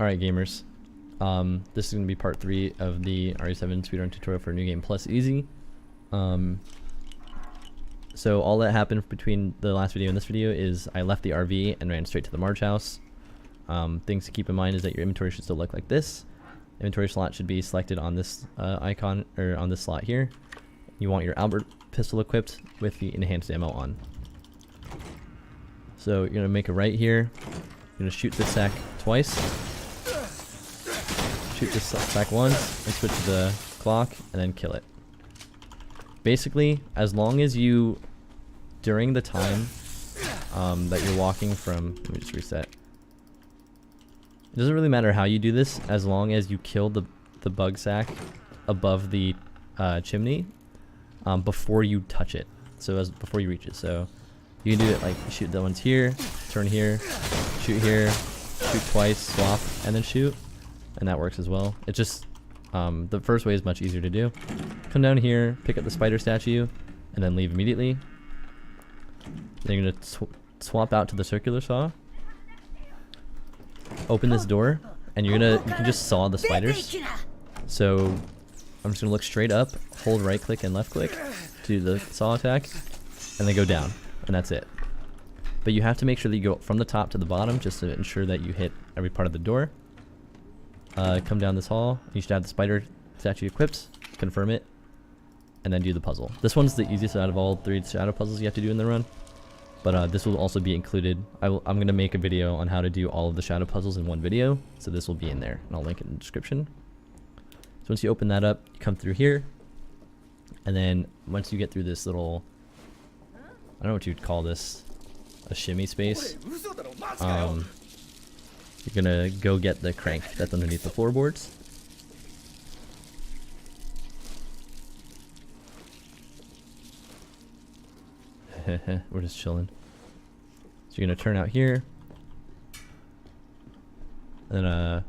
Alright gamers, this is going to be part 3 of the RE7 speedrun tutorial for New Game Plus Easy. So all that happened between the last video and this video is I left the RV and ran straight to the Marge house. Things to keep in mind is that your inventory should still look like this. Inventory slot should be selected on this icon, or on this slot here. You want your Albert pistol equipped with the enhanced ammo on. So you're going to make a right here. You're going to shoot this sack twice. Shoot this sack once and switch to the clock and then kill it. Basically, as long as you, during the time that you're walking from, let me just reset. It doesn't really matter how you do this as long as you kill the bug sack above the chimney before you touch it. So before you reach it. So you can do it like shoot the ones here, turn here, shoot twice, swap, and then shoot. And that works as well. It just, the first way is much easier to do. Come down here, pick up the spider statue, and then leave immediately. Then you're gonna swap out to the circular saw. Open this door, and you can just saw the spiders. So I'm just gonna look straight up, hold right click and left click to do the saw attack, and then go down, and that's it. But you have to make sure that you go from the top to the bottom just to ensure that you hit every part of the door. Come down this hall. You should have the spider statue equipped, confirm it, and then do the puzzle. This one's the easiest out of all 3 shadow puzzles you have to do in the run. But this will also be included. I'm going to make a video on how to do all of the shadow puzzles in one video. So this will be in there, and I'll link it in the description. So once you open that up, you come through here. And then once you get through this little, I don't know what you'd call this, a shimmy space. You're gonna go get the crank that's underneath the floorboards. We're just chilling. So you're gonna turn out here, and then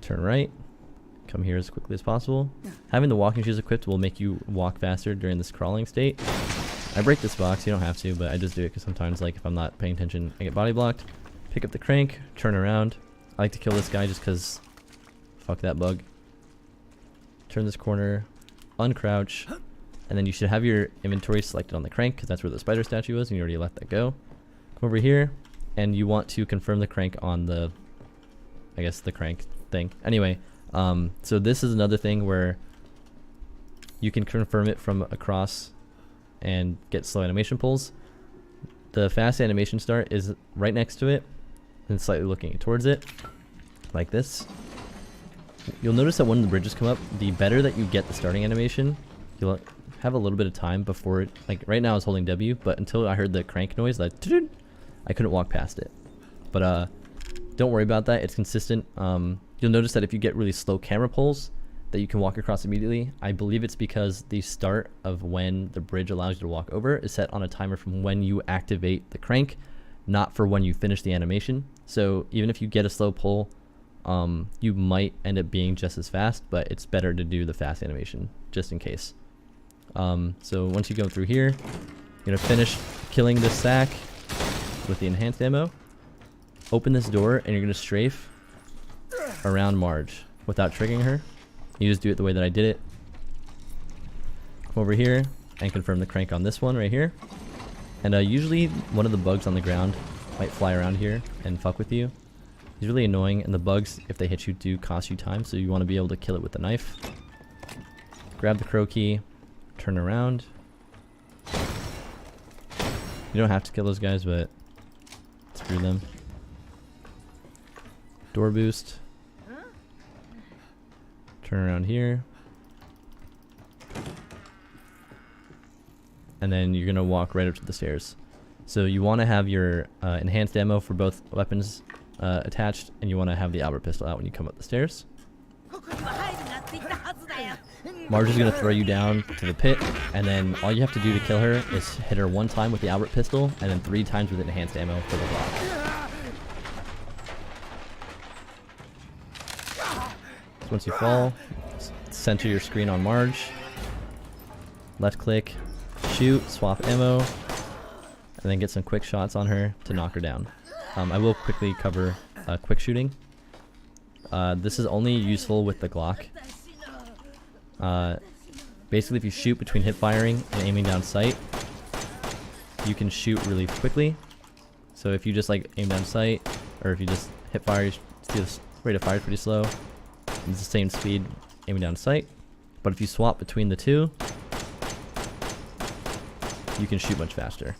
turn right. Come here as quickly as possible. Having the walking shoes equipped will make you walk faster during this crawling state. I break this box, you don't have to, but I just do it because sometimes, like, if I'm not paying attention, I get body blocked. Pick up the crank, turn around. I like to kill this guy just because fuck that bug. Turn this corner, uncrouch, and then you should have your inventory selected on the crank because that's where the spider statue was and you already let that go. Come over here, and you want to confirm the crank on the, I guess, the crank thing. Anyway, so this is another thing where you can confirm it from across and get slow animation pulls. The fast animation start is right next to it and slightly looking towards it, like this. You'll notice that when the bridges come up, the better that you get the starting animation, you'll have a little bit of time before it, like right now I was holding W, but until I heard the crank noise, like, I couldn't walk past it. But don't worry about that, it's consistent. You'll notice that if you get really slow camera pulls, that you can walk across immediately. I believe it's because the start of when the bridge allows you to walk over is set on a timer from when you activate the crank, not for when you finish the animation. So even if you get a slow pull, you might end up being just as fast, but it's better to do the fast animation just in case. So once you go through here, you're gonna finish killing this sack with the enhanced ammo. Open this door and you're gonna strafe around Marge without triggering her. You just do it the way that I did it. Come over here and confirm the crank on this one right here. And usually one of the bugs on the ground might fly around here and fuck with you. He's really annoying, and the bugs, if they hit you, do cost you time, so you want to be able to kill it with a knife. Grab the crow key, turn around. You don't have to kill those guys, but screw them. Door boost. Turn around here. And then you're going to walk right up to the stairs. So you want to have your enhanced ammo for both weapons attached, and you want to have the Albert pistol out when you come up the stairs. Marge is going to throw you down to the pit, and then all you have to do to kill her is hit her 1 time with the Albert pistol, and then 3 times with enhanced ammo for the block. So once you fall, center your screen on Marge, left click, shoot, swap ammo, and then get some quick shots on her to knock her down. I will quickly cover quick shooting. This is only useful with the Glock. Basically, if you shoot between hip firing and aiming down sight, you can shoot really quickly. So if you just like aim down sight, or if you just hip fire, you see the rate of fire is pretty slow. It's the same speed aiming down sight. But if you swap between the two, you can shoot much faster.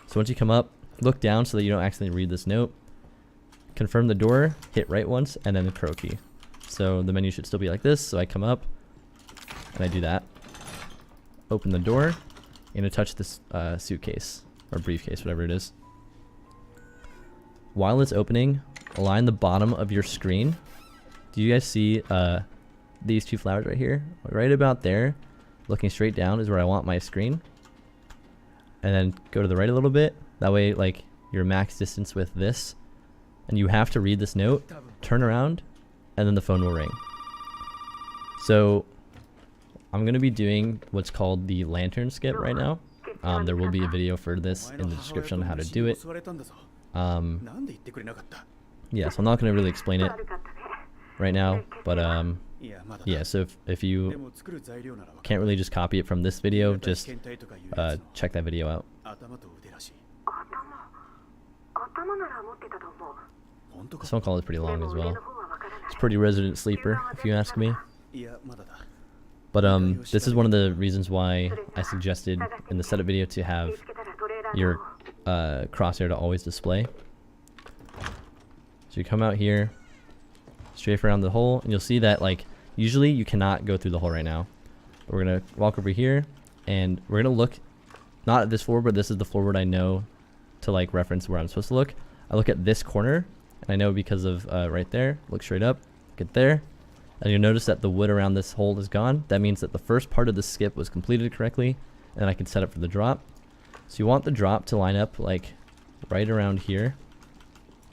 So once you come up, look down so that you don't accidentally read this note. Confirm the door, hit right once, and then the crow key. So the menu should still be like this. So I come up, and I do that. Open the door. I'm going to touch this suitcase, or briefcase, whatever it is. While it's opening, align the bottom of your screen. Do you guys see these two flowers right here? Right about there, looking straight down is where I want my screen. And then go to the right a little bit. That way, like, your max distance with this. And you have to read this note, turn around, and then the phone will ring. So I'm going to be doing what's called the lantern skip right now. There will be a video for this in the description on how to do it. Yeah, so I'm not going to really explain it right now, but yeah, so if you can't really just copy it from this video, just check that video out. This phone call is pretty long as well. It's pretty resident sleeper, if you ask me. But this is one of the reasons why I suggested in the setup video to have your crosshair to always display. So you come out here, strafe around the hole, and you'll see that, like, usually you cannot go through the hole right now. But we're gonna walk over here, and we're gonna look not at this floorboard. This is the floorboard I know to like reference where I'm supposed to look. I look at this corner, and I know because of right there. Look straight up, get there, and you'll notice that the wood around this hole is gone. That means that the first part of the skip was completed correctly, and I can set up for the drop. So you want the drop to line up like right around here.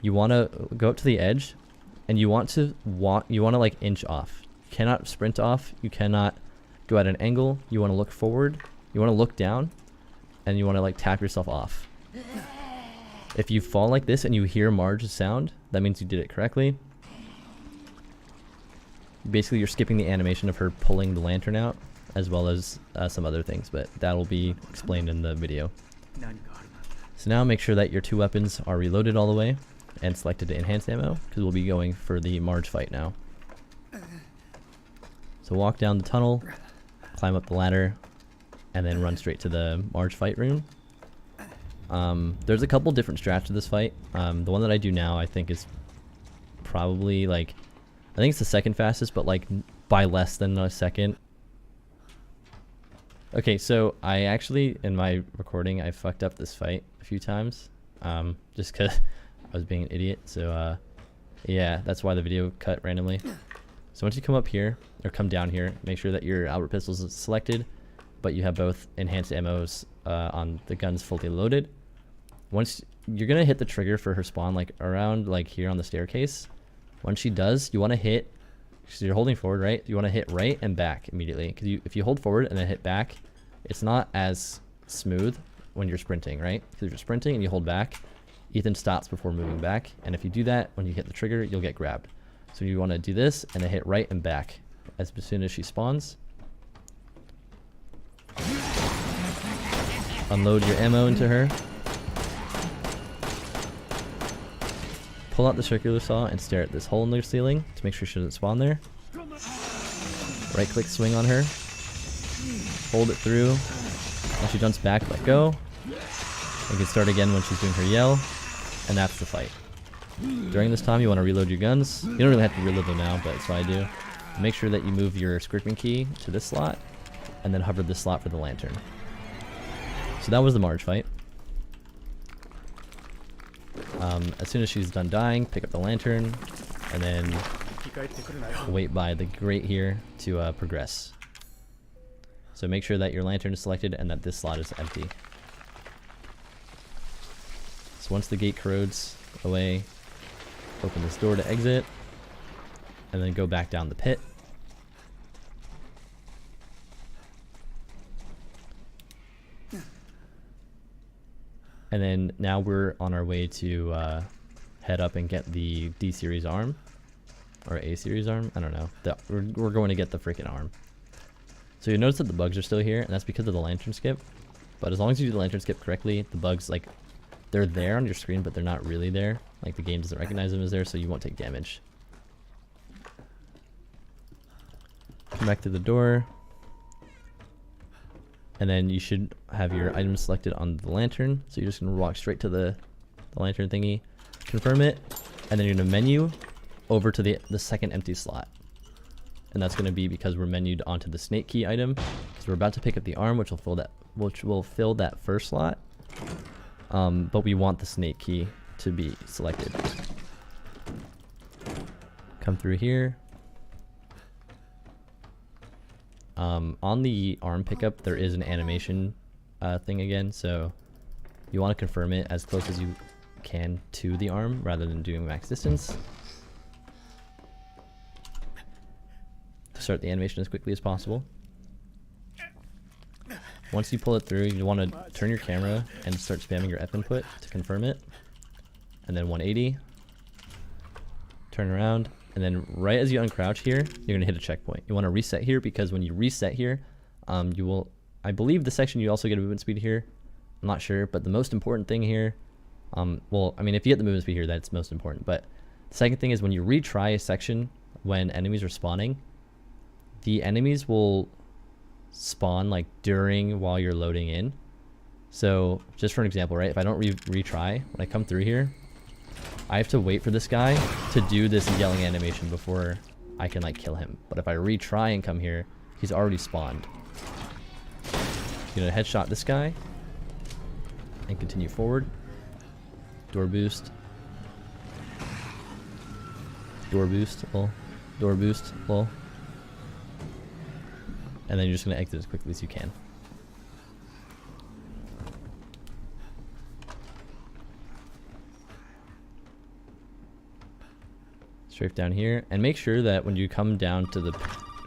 You want to go up to the edge, and you want to walk. You want to like inch off. You cannot sprint off. You cannot go at an angle. You want to look forward. You want to look down, and you want to like tap yourself off. If you fall like this and you hear Marge's sound, that means you did it correctly. Basically, you're skipping the animation of her pulling the lantern out, as well as some other things, but that will be explained in the video. So now make sure that your two weapons are reloaded all the way and selected to enhanced ammo, because we'll be going for the Marge fight now. So walk down the tunnel, climb up the ladder, and then run straight to the Marge fight room. There's a couple different strats to this fight. The one that I do now I think is probably like, I think it's the second fastest, but like by less than a second. Okay, so I actually, in my recording, I fucked up this fight a few times, just because I was being an idiot. So yeah, that's why the video cut randomly. So once you come up here, or come down here, make sure that your Albert pistols is selected, but you have both enhanced ammos on the guns fully loaded. Once you're gonna hit the trigger for her spawn, like around like here on the staircase. Once she does, you want to hit, so you're holding forward, right? You want to hit right and back immediately, because if you hold forward and then hit back, it's not as smooth when you're sprinting, right? Because if you're sprinting and you hold back, Ethan stops before moving back, and if you do that, when you hit the trigger, you'll get grabbed. So you want to do this and then hit right and back as soon as she spawns. Unload your ammo into her. Pull out the circular saw and stare at this hole in the ceiling to make sure she doesn't spawn there. Right click, swing on her. Hold it through. When she jumps back, let go. You can start again when she's doing her yell. And that's the fight. During this time, you want to reload your guns. You don't really have to reload them now, but that's what I do. Make sure that you move your scripting key to this slot, and then hover this slot for the lantern. So that was the Marge fight. As soon as she's done dying, pick up the lantern, and then wait by the grate here to progress. So make sure that your lantern is selected and that this slot is empty. So once the gate corrodes away, open this door to exit, and then go back down the pit. And then now we're on our way to head up and get the D series arm or A series arm. I don't know. We're going to get the freaking arm. So you notice that the bugs are still here, and that's because of the lantern skip. But as long as you do the lantern skip correctly, the bugs, like, they're there on your screen, but they're not really there. Like, the game doesn't recognize them as there, so you won't take damage. Come back to the door. And then you should have your items selected on the lantern. So you're just going to walk straight to the lantern thingy, confirm it, and then you're going to menu over to the second empty slot. And that's going to be because we're menued onto the snake key item, because we're about to pick up the arm, which will fill that first slot. But we want the snake key to be selected. Come through here. On the arm pickup, there is an animation thing again, so you want to confirm it as close as you can to the arm rather than doing max distance. To start the animation as quickly as possible. Once you pull it through, you want to turn your camera and start spamming your F input to confirm it. And then 180. Turn around. And then right as you uncrouch here, you're going to hit a checkpoint. You want to reset here because when you reset here, you will, I believe the section you also get a movement speed here. I'm not sure, but the most important thing here, well, I mean, if you get the movement speed here, that's most important. But the second thing is when you retry a section when enemies are spawning, the enemies will spawn like while you're loading in. So just for an example, right, if I don't retry, when I come through here, I have to wait for this guy to do this yelling animation before I can like kill him. But if I retry and come here, he's already spawned. Gonna headshot this guy and continue forward. Door boost. Door boost, lol. Door boost, lol. And then you're just going to exit as quickly as you can. Strafe down here. And make sure that when you come down to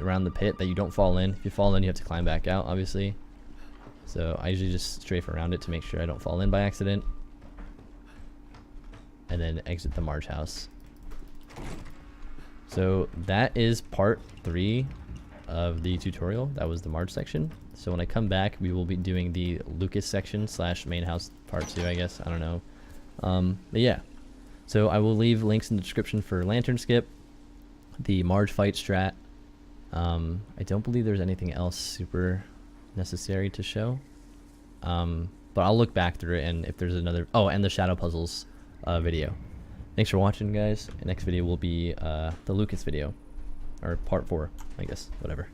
around the pit that you don't fall in. If you fall in, you have to climb back out, obviously. So I usually just strafe around it to make sure I don't fall in by accident. And then exit the Marge house. So that is part 3 of the tutorial. That was the Marge section. So when I come back, we will be doing the Lucas section / main house part 2, I guess. I don't know. But yeah. So I will leave links in the description for lantern skip, the Marge fight strat. I don't believe there's anything else super necessary to show. But I'll look back through it, and if there's another... Oh, and the shadow puzzles video. Thanks for watching, guys. The next video will be the Lucas video. Or part 4, I guess. Whatever.